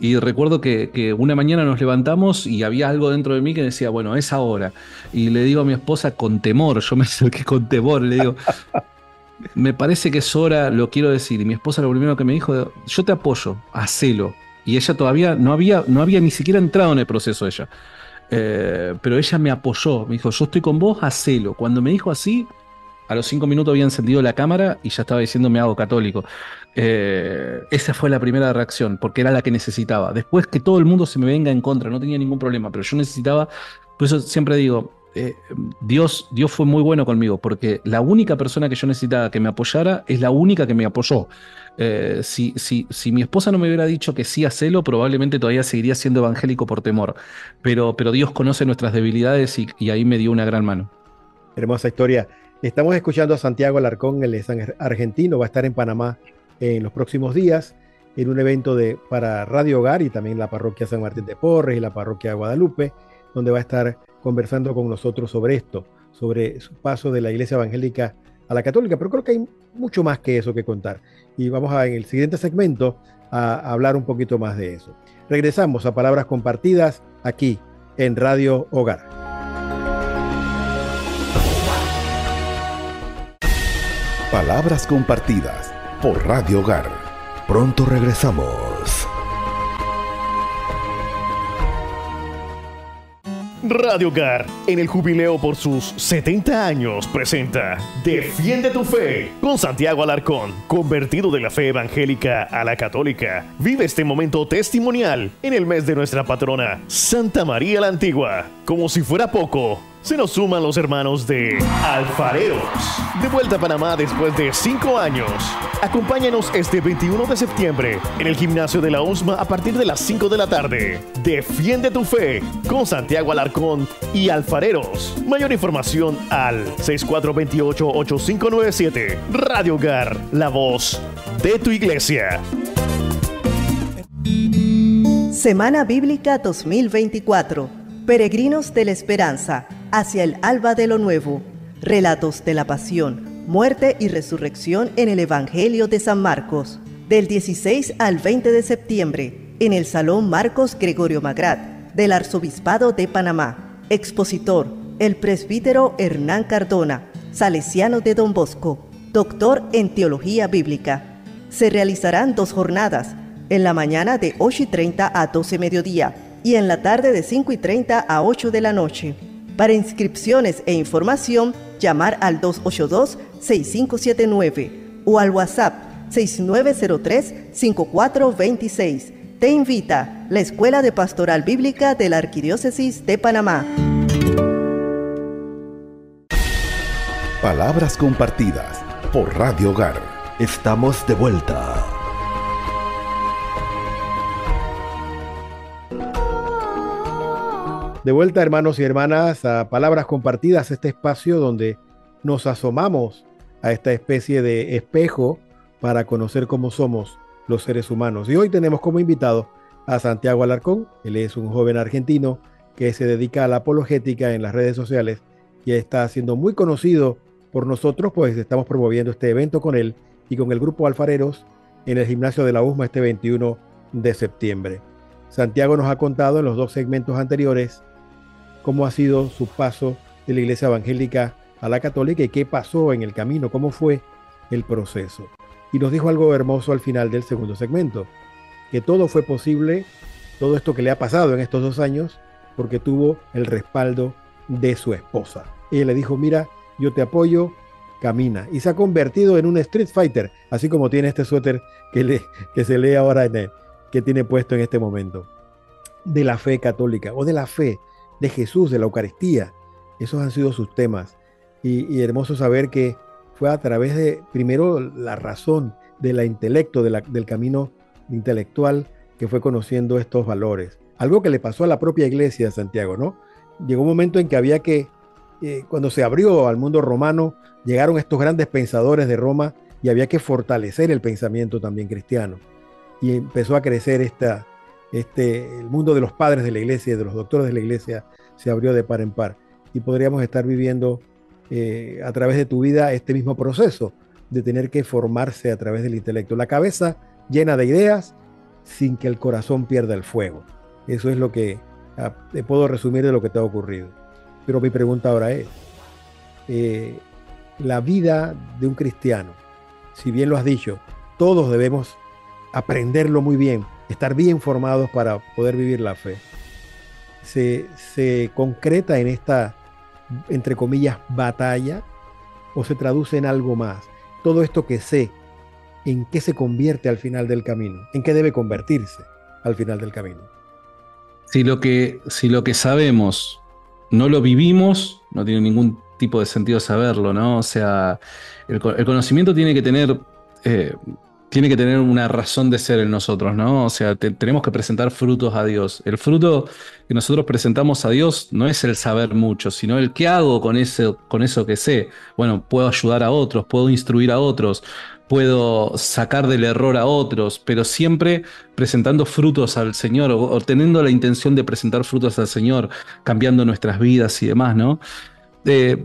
Y recuerdo que una mañana nos levantamos y había algo dentro de mí que decía, bueno, es ahora. Y le digo a mi esposa con temor, yo me acerqué con temor, le digo, me parece que es hora, lo quiero decir. Y mi esposa lo primero que me dijo, yo te apoyo, hacelo. Y ella todavía no había ni siquiera entrado en el proceso ella. Pero ella me apoyó, me dijo, yo estoy con vos, hacelo. Cuando me dijo así, a los 5 minutos había encendido la cámara y ya estaba diciendo me hago católico. Esa fue la primera reacción, porque era la que necesitaba. Después que todo el mundo se me venga en contra, no tenía ningún problema, pero yo necesitaba, por eso siempre digo, Dios fue muy bueno conmigo, porque la única persona que yo necesitaba que me apoyara es la única que me apoyó. Si mi esposa no me hubiera dicho que sí, hacelo, probablemente todavía seguiría siendo evangélico por temor, pero Dios conoce nuestras debilidades y ahí me dio una gran mano. Hermosa historia. Estamos escuchando a Santiago Alarcón, él es argentino, va a estar en Panamá en los próximos días en un evento para Radio Hogar y también la parroquia San Martín de Porres y la parroquia Guadalupe, donde va a estar conversando con nosotros sobre esto, sobre su paso de la iglesia evangélica a la católica, pero creo que hay mucho más que eso que contar. Y vamos en el siguiente segmento a hablar un poquito más de eso. Regresamos a Palabras Compartidas aquí en Radio Hogar. Palabras Compartidas por Radio Hogar. Pronto regresamos. Radio Hogar, en el jubileo por sus 70 años, presenta Defiende tu Fe con Santiago Alarcón, convertido de la fe evangélica a la católica. Vive este momento testimonial en el mes de nuestra patrona, Santa María la Antigua. Como si fuera poco, se nos suman los hermanos de Alfareros. De vuelta a Panamá después de 5 años. Acompáñanos este 21 de septiembre en el gimnasio de la USMA a partir de las 5 de la tarde. Defiende tu fe con Santiago Alarcón y Alfareros. Mayor información al 6428-8597. Radio Hogar, la voz de tu iglesia. Semana Bíblica 2024. Peregrinos de la Esperanza, hacia el alba de lo nuevo. Relatos de la pasión, muerte y resurrección en el Evangelio de San Marcos. Del 16 al 20 de septiembre, en el Salón Marcos Gregorio Magrat, del Arzobispado de Panamá. Expositor, el presbítero Hernán Cardona, salesiano de Don Bosco, doctor en Teología Bíblica. Se realizarán 2 jornadas, en la mañana de 8:30 a 12 mediodía y en la tarde de 5:30 a 8 de la noche. Para inscripciones e información, llamar al 282-6579 o al WhatsApp 6903-5426. Te invita la Escuela de Pastoral Bíblica de la Arquidiócesis de Panamá. Palabras Compartidas por Radio Hogar. Estamos de vuelta. De vuelta, hermanos y hermanas, a Palabras Compartidas, este espacio donde nos asomamos a esta especie de espejo para conocer cómo somos los seres humanos. Y hoy tenemos como invitado a Santiago Alarcón. Él es un joven argentino que se dedica a la apologética en las redes sociales y está siendo muy conocido por nosotros, pues estamos promoviendo este evento con él y con el grupo Alfareros en el gimnasio de la USMA este 21 de septiembre. Santiago nos ha contado en los 2 segmentos anteriores cómo ha sido su paso de la iglesia evangélica a la católica y qué pasó en el camino, cómo fue el proceso. Y nos dijo algo hermoso al final del segundo segmento, que todo fue posible, todo esto que le ha pasado en estos 2 años, porque tuvo el respaldo de su esposa. Ella le dijo, mira, yo te apoyo, camina. Y se ha convertido en un street fighter, así como tiene este suéter que se lee ahora que tiene puesto en este momento. De la fe católica o de la fe de Jesús, de la Eucaristía. Esos han sido sus temas. Y hermoso saber que fue a través de, primero, la razón del intelecto, del camino intelectual, que fue conociendo estos valores. Algo que le pasó a la propia iglesia de Santiago, ¿no? Llegó un momento en que había que, cuando se abrió al mundo romano, llegaron estos grandes pensadores de Roma y había que fortalecer el pensamiento también cristiano. Y empezó a crecer el mundo de los padres de la iglesia y de los doctores de la iglesia se abrió de par en par. Y podríamos estar viviendo a través de tu vida este mismo proceso de tener que formarse a través del intelecto. La cabeza llena de ideas sin que el corazón pierda el fuego. Eso es lo que te puedo resumir de lo que te ha ocurrido. Pero mi pregunta ahora es, la vida de un cristiano, si bien lo has dicho, todos debemos aprenderlo muy bien, estar bien formados para poder vivir la fe. ¿Se concreta en esta, entre comillas, batalla o se traduce en algo más? Todo esto que sé, ¿en qué se convierte al final del camino? ¿En qué debe convertirse al final del camino? Si lo que sabemos no lo vivimos, no tiene ningún tipo de sentido saberlo, ¿no? O sea, el conocimiento tiene que tener tiene que tener una razón de ser en nosotros, ¿no? O sea, tenemos que presentar frutos a Dios. El fruto que nosotros presentamos a Dios no es el saber mucho, sino el qué hago con eso que sé. Bueno, puedo ayudar a otros, puedo instruir a otros, puedo sacar del error a otros, pero siempre presentando frutos al Señor o teniendo la intención de presentar frutos al Señor, cambiando nuestras vidas y demás, ¿no? Eh,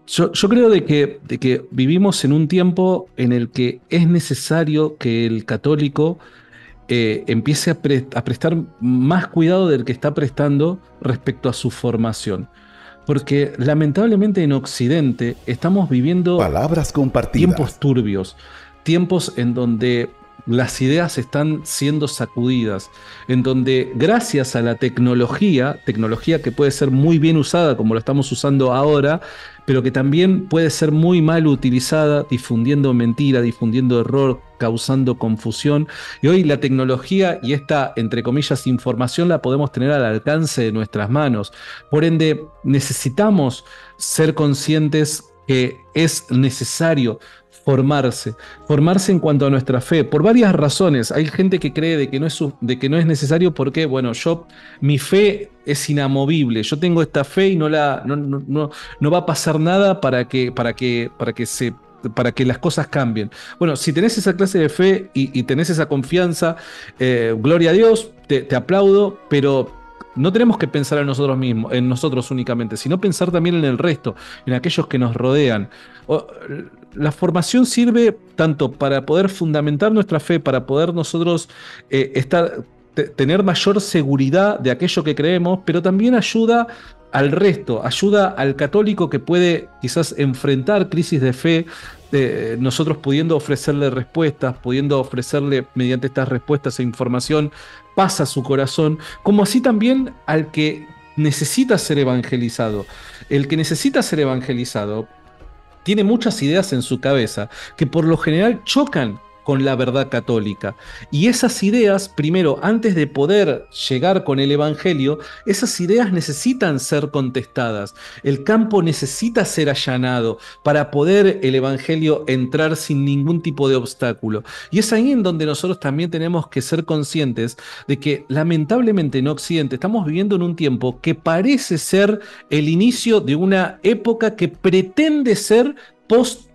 yo creo de que vivimos en un tiempo en el que es necesario que el católico empiece a prestar más cuidado del que está prestando respecto a su formación. Porque lamentablemente en Occidente estamos viviendo Palabras compartidas. tiempos turbios, tiempos en donde las ideas están siendo sacudidas, en donde gracias a la tecnología que puede ser muy bien usada como lo estamos usando ahora, pero que también puede ser muy mal utilizada, difundiendo mentira, difundiendo error, causando confusión. Y hoy la tecnología y esta, entre comillas, información la podemos tener al alcance de nuestras manos. Por ende, necesitamos ser conscientes que es necesario formarse en cuanto a nuestra fe, por varias razones. Hay gente que cree de que no es necesario porque, bueno, mi fe es inamovible, yo tengo esta fe y no va a pasar nada para que las cosas cambien. Bueno, si tenés esa clase de fe y tenés esa confianza, gloria a Dios, te aplaudo, pero no tenemos que pensar en nosotros mismos, en nosotros únicamente, sino pensar también en el resto, en aquellos que nos rodean. La formación sirve tanto para poder fundamentar nuestra fe, para poder nosotros tener mayor seguridad de aquello que creemos, pero también ayuda al resto, ayuda al católico que puede quizás enfrentar crisis de fe, nosotros pudiendo ofrecerle respuestas, pudiendo ofrecerle mediante estas respuestas e información paz a su corazón, como así también al que necesita ser evangelizado. El que necesita ser evangelizado tiene muchas ideas en su cabeza que por lo general chocan con la verdad católica. Y esas ideas, primero, antes de poder llegar con el Evangelio, esas ideas necesitan ser contestadas. El campo necesita ser allanado para poder el Evangelio entrar sin ningún tipo de obstáculo. Y es ahí en donde nosotros también tenemos que ser conscientes de que lamentablemente en Occidente estamos viviendo en un tiempo que parece ser el inicio de una época que pretende ser post-católica,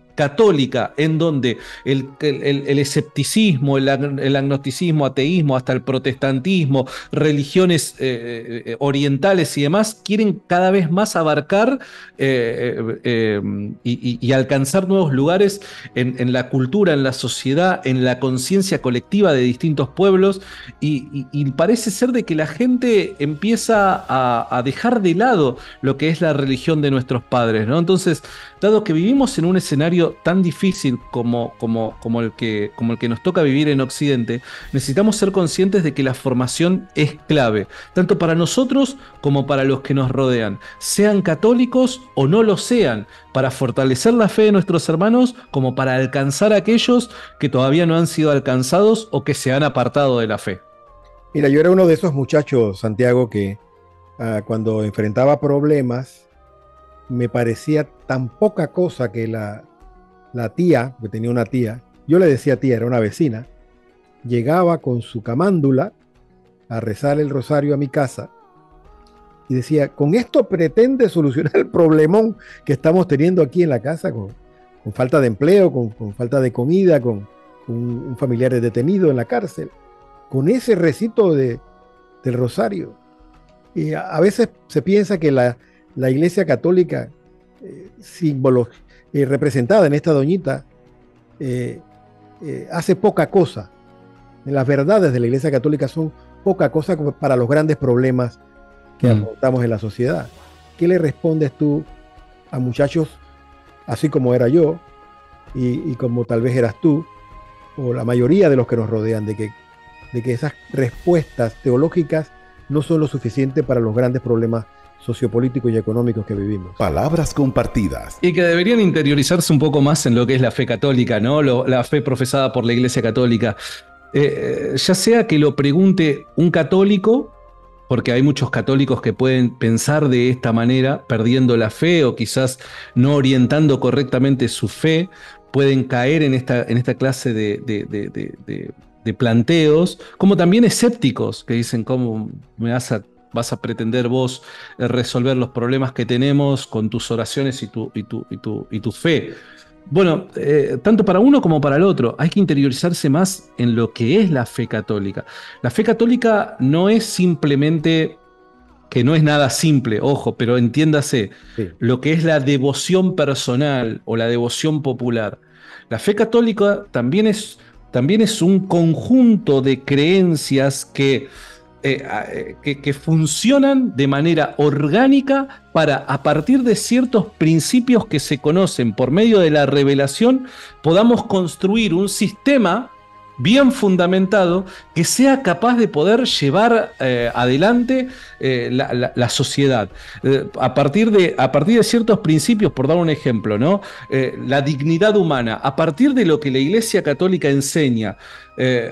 en donde el escepticismo, el agnosticismo, ateísmo, hasta el protestantismo, religiones orientales y demás, quieren cada vez más abarcar y alcanzar nuevos lugares en la cultura, en la sociedad, en la conciencia colectiva de distintos pueblos, y parece ser de que la gente empieza a dejar de lado lo que es la religión de nuestros padres, ¿no? Entonces, dado que vivimos en un escenario tan difícil como el que nos toca vivir en Occidente, necesitamos ser conscientes de que la formación es clave, tanto para nosotros como para los que nos rodean, sean católicos o no lo sean, para fortalecer la fe de nuestros hermanos como para alcanzar a aquellos que todavía no han sido alcanzados o que se han apartado de la fe. Mira, yo era uno de esos muchachos, Santiago, que cuando enfrentaba problemas, me parecía tan poca cosa que la tía, que tenía una tía, yo le decía tía, era una vecina, llegaba con su camándula a rezar el rosario a mi casa y decía, con esto pretende solucionar el problemón que estamos teniendo aquí en la casa, con falta de empleo, con falta de comida, con un familiar detenido en la cárcel, con ese recito del rosario. Y a veces se piensa que la Iglesia Católica, símbolo representada en esta doñita, hace poca cosa. Las verdades de la Iglesia Católica son poca cosa para los grandes problemas que afrontamos en la sociedad. ¿Qué le respondes tú a muchachos así como era yo y como tal vez eras tú, o la mayoría de los que nos rodean, de que esas respuestas teológicas no son lo suficiente para los grandes problemas sociopolíticos y económicos que vivimos? Palabras compartidas. Y que deberían interiorizarse un poco más en lo que es la fe católica, ¿no? La fe profesada por la Iglesia Católica. Ya sea que lo pregunte un católico, porque hay muchos católicos que pueden pensar de esta manera, perdiendo la fe o quizás no orientando correctamente su fe, pueden caer en esta clase de planteos, como también escépticos que dicen, ¿cómo vas a pretender vos resolver los problemas que tenemos con tus oraciones y tu fe? Bueno, tanto para uno como para el otro, hay que interiorizarse más en lo que es la fe católica. La fe católica no es simplemente, que no es nada simple, ojo, pero entiéndase, Sí. lo que es la devoción personal o la devoción popular. La fe católica también es un conjunto de creencias que funcionan de manera orgánica para, a partir de ciertos principios que se conocen por medio de la revelación, podamos construir un sistema bien fundamentado que sea capaz de poder llevar adelante la sociedad. A partir de ciertos principios, por dar un ejemplo, ¿no? La dignidad humana, a partir de lo que la Iglesia Católica enseña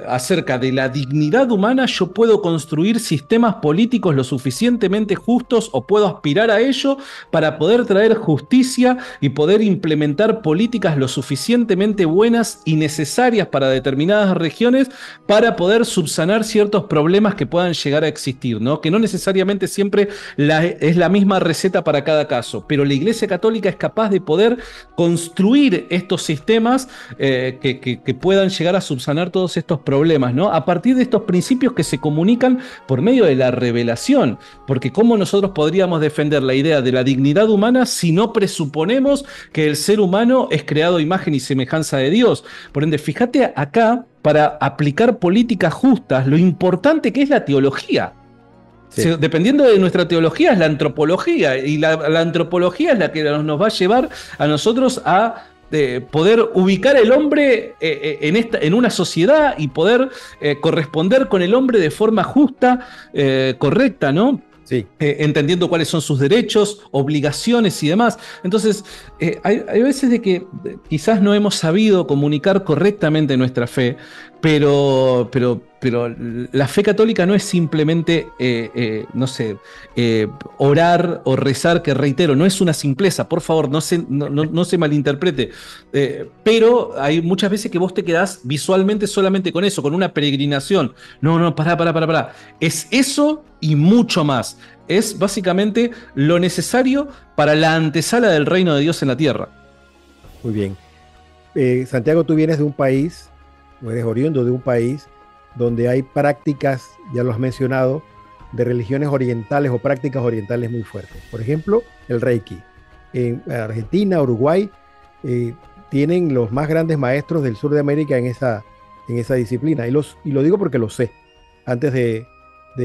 acerca de la dignidad humana, yo puedo construir sistemas políticos lo suficientemente justos, o puedo aspirar a ello para poder traer justicia y poder implementar políticas lo suficientemente buenas y necesarias para determinadas regiones para poder subsanar ciertos problemas que puedan llegar a existir, ¿no? Que no necesariamente siempre es la misma receta para cada caso, pero la Iglesia Católica es capaz de poder construir estos sistemas que puedan llegar a subsanar todos estos problemas, ¿no? A partir de estos principios que se comunican por medio de la revelación, porque ¿cómo nosotros podríamos defender la idea de la dignidad humana si no presuponemos que el ser humano es creado a imagen y semejanza de Dios? Por ende, fíjate acá, para aplicar políticas justas, lo importante que es la teología. Sí. Dependiendo de nuestra teología es la antropología, y la antropología es la que nos va a llevar a nosotros a poder ubicar el hombre en una sociedad y poder corresponder con el hombre de forma justa, correcta, ¿no? Sí. Entendiendo cuáles son sus derechos, obligaciones y demás. Entonces, hay veces de que quizás no hemos sabido comunicar correctamente nuestra fe, pero la fe católica no es simplemente, no sé, orar o rezar, que reitero, no es una simpleza, por favor, no se malinterprete, pero hay muchas veces que vos te quedás visualmente solamente con eso, con una peregrinación. No, pará. Es eso y mucho más. Es básicamente lo necesario para la antesala del reino de Dios en la tierra. Muy bien. Santiago, tú vienes de un país, o eres oriundo de un país donde hay prácticas, ya lo has mencionado, de religiones orientales o prácticas orientales muy fuertes. Por ejemplo, el Reiki. En Argentina, Uruguay, tienen los más grandes maestros del sur de América en esa disciplina. Y lo digo porque lo sé. Antes de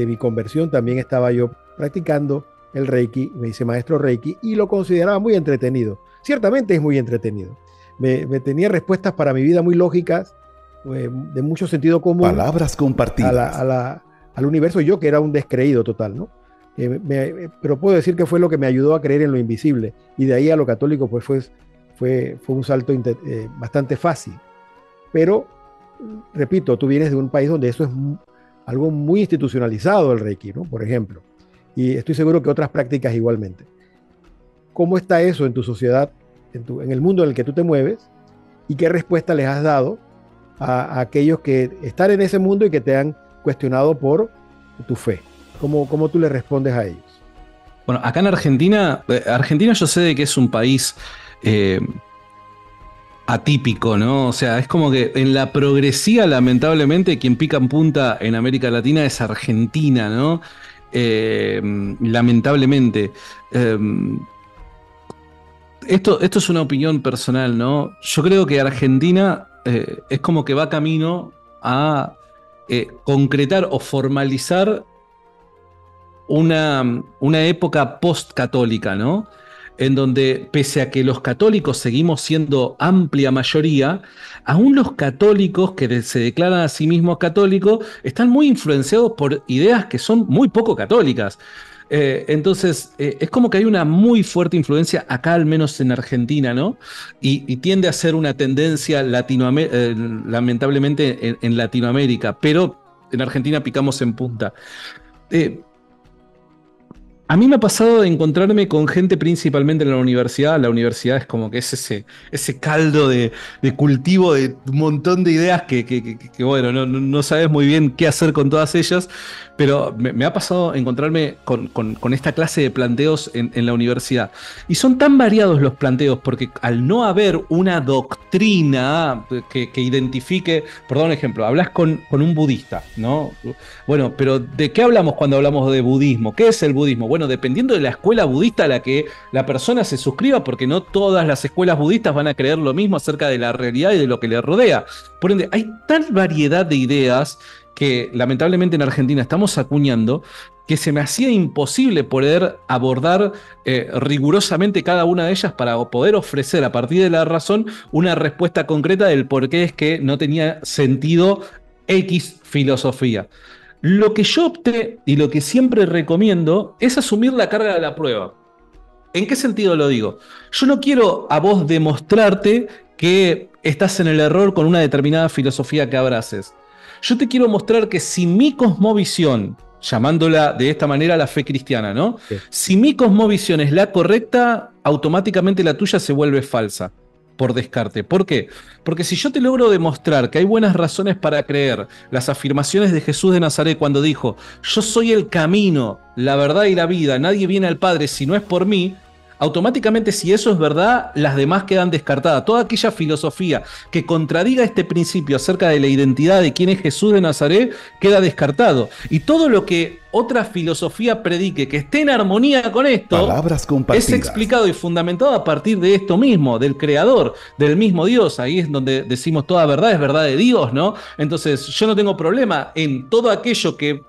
mi conversión también estaba yo practicando el Reiki, me hice maestro Reiki y lo consideraba muy entretenido. Ciertamente es muy entretenido. Me tenía respuestas para mi vida muy lógicas, de mucho sentido común. Palabras compartidas. Al universo, yo que era un descreído total, ¿no? Pero puedo decir que fue lo que me ayudó a creer en lo invisible, y de ahí a lo católico pues fue un salto bastante fácil. Pero, repito, tú vienes de un país donde eso es algo muy institucionalizado, el Reiki, ¿no? Por ejemplo, y estoy seguro que otras prácticas igualmente. ¿Cómo está eso en tu sociedad, en el mundo en el que tú te mueves, y qué respuesta les has dado a aquellos que están en ese mundo y que te han cuestionado por tu fe? ¿Cómo tú le respondes a ellos? Bueno, acá en Argentina yo sé de que es un país atípico, ¿no? O sea, es como que en la progresía, lamentablemente, quien pica en punta en América Latina es Argentina, ¿no? Lamentablemente. Esto es una opinión personal, ¿no? Yo creo que Argentina es como que va camino a concretar o formalizar una época post-católica, ¿no? En donde, pese a que los católicos seguimos siendo amplia mayoría, aún los católicos que se declaran a sí mismos católicos están muy influenciados por ideas que son muy poco católicas. Entonces, es como que hay una muy fuerte influencia acá, al menos en Argentina, ¿no? Y tiende a ser una tendencia lamentablemente en Latinoamérica, pero en Argentina picamos en punta. A mí me ha pasado de encontrarme con gente principalmente en la universidad. La universidad es como que es ese caldo de cultivo de un montón de ideas que bueno, no sabes muy bien qué hacer con todas ellas, pero me ha pasado encontrarme con esta clase de planteos en la universidad. Y son tan variados los planteos porque al no haber una doctrina que identifique, por dar un ejemplo, hablas con un budista, ¿no? Bueno, pero ¿de qué hablamos cuando hablamos de budismo? ¿Qué es el budismo? Bueno, dependiendo de la escuela budista a la que la persona se suscriba, porque no todas las escuelas budistas van a creer lo mismo acerca de la realidad y de lo que le rodea. Por ende, hay tal variedad de ideas que lamentablemente en Argentina estamos acuñando, que se me hacía imposible poder abordar rigurosamente cada una de ellas para poder ofrecer a partir de la razón una respuesta concreta del por qué es que no tenía sentido X filosofía. Lo que yo opté y lo que siempre recomiendo es asumir la carga de la prueba. ¿En qué sentido lo digo? Yo no quiero a vos demostrarte que estás en el error con una determinada filosofía que abraces. Yo te quiero mostrar que si mi cosmovisión, llamándola de esta manera la fe cristiana, ¿no? Sí. Si mi cosmovisión es la correcta, automáticamente la tuya se vuelve falsa. Por descarte. ¿Por qué? Porque si yo te logro demostrar que hay buenas razones para creer las afirmaciones de Jesús de Nazaret cuando dijo, yo soy el camino, la verdad y la vida, nadie viene al Padre si no es por mí, automáticamente si eso es verdad, las demás quedan descartadas. Toda aquella filosofía que contradiga este principio acerca de la identidad de quién es Jesús de Nazaret queda descartado. Y todo lo que otra filosofía predique que esté en armonía con esto es explicado y fundamentado a partir de esto mismo, del creador, del mismo Dios. Ahí es donde decimos toda verdad es verdad de Dios, ¿no? Entonces yo no tengo problema en todo aquello que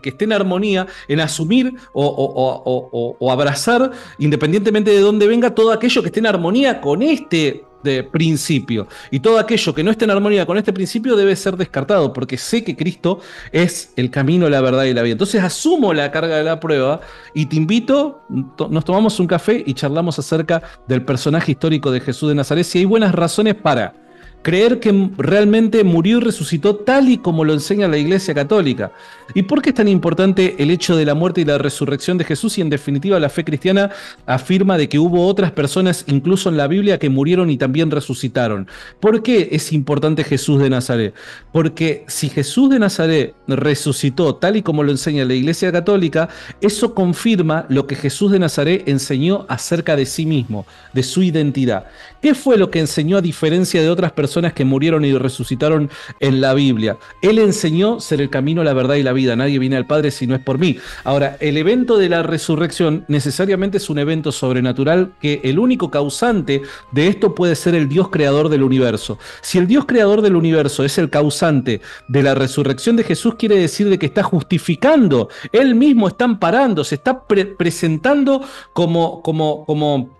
esté en armonía, en asumir o abrazar, independientemente de dónde venga, todo aquello que esté en armonía con este de principio, y todo aquello que no esté en armonía con este principio debe ser descartado, porque sé que Cristo es el camino, la verdad y la vida. Entonces asumo la carga de la prueba y te invito, nos tomamos un café y charlamos acerca del personaje histórico de Jesús de Nazaret, si hay buenas razones para creer que realmente murió y resucitó tal y como lo enseña la Iglesia Católica. ¿Y por qué es tan importante el hecho de la muerte y la resurrección de Jesús? Y en definitiva la fe cristiana afirma de que hubo otras personas, incluso en la Biblia, que murieron y también resucitaron. ¿Por qué es importante Jesús de Nazaret? Porque si Jesús de Nazaret resucitó tal y como lo enseña la Iglesia Católica, eso confirma lo que Jesús de Nazaret enseñó acerca de sí mismo, de su identidad. ¿Qué fue lo que enseñó a diferencia de otras personas que murieron y resucitaron en la Biblia? Él enseñó ser el camino, la verdad y la vida. Nadie viene al Padre si no es por mí. Ahora, el evento de la resurrección necesariamente es un evento sobrenatural que el único causante de esto puede ser el Dios creador del universo. Si el Dios creador del universo es el causante de la resurrección de Jesús, quiere decir de que está justificando. Él mismo está amparando, se está presentando como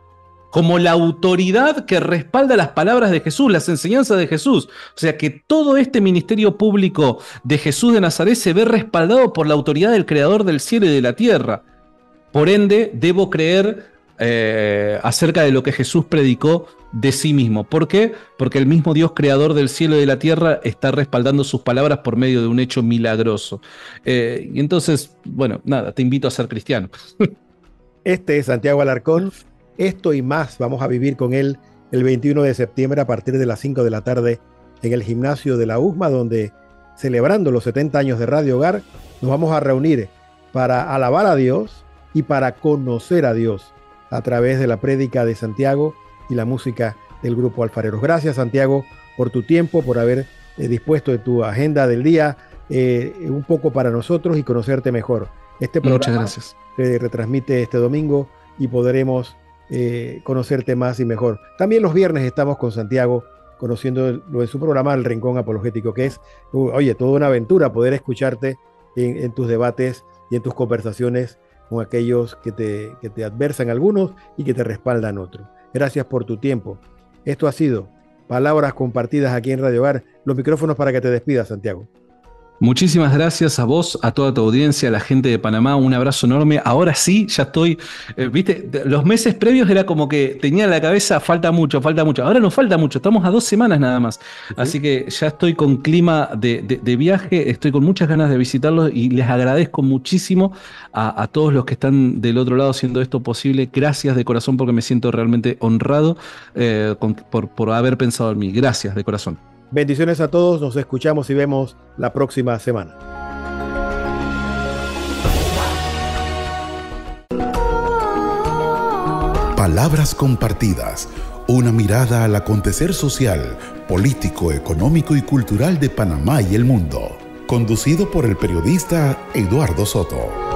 la autoridad que respalda las palabras de Jesús, las enseñanzas de Jesús. O sea que todo este ministerio público de Jesús de Nazaret se ve respaldado por la autoridad del Creador del cielo y de la tierra. Por ende, debo creer acerca de lo que Jesús predicó de sí mismo. ¿Por qué? Porque el mismo Dios creador del cielo y de la tierra está respaldando sus palabras por medio de un hecho milagroso. Y entonces, bueno, nada, te invito a ser cristiano. Este es Santiago Alarcón. Esto y más vamos a vivir con él el 21 de septiembre a partir de las 5 de la tarde en el gimnasio de la USMA, donde celebrando los 70 años de Radio Hogar, nos vamos a reunir para alabar a Dios y para conocer a Dios a través de la prédica de Santiago y la música del Grupo Alfareros. Gracias, Santiago, por tu tiempo, por haber dispuesto de tu agenda del día un poco para nosotros y conocerte mejor. Este programa se retransmite este domingo y podremos conocerte más y mejor. También los viernes estamos con Santiago conociéndolo en su programa El Rincón Apologético, que es, oye, toda una aventura poder escucharte en tus debates y en tus conversaciones con aquellos que te adversan algunos y que te respaldan otros. Gracias por tu tiempo. Esto ha sido Palabras Compartidas aquí en Radio Hogar. Los micrófonos para que te despidas, Santiago. Muchísimas gracias a vos, a toda tu audiencia, a la gente de Panamá, un abrazo enorme. Ahora sí, ya estoy, viste, los meses previos era como que tenía en la cabeza, falta mucho. Ahora no falta mucho, estamos a 2 semanas nada más. Así que ya estoy con clima de viaje, estoy con muchas ganas de visitarlos y les agradezco muchísimo a todos los que están del otro lado haciendo esto posible. Gracias de corazón porque me siento realmente honrado por haber pensado en mí. Gracias de corazón. Bendiciones a todos, nos escuchamos y vemos la próxima semana. Palabras compartidas, una mirada al acontecer social, político, económico y cultural de Panamá y el mundo. Conducido por el periodista Eduardo Soto.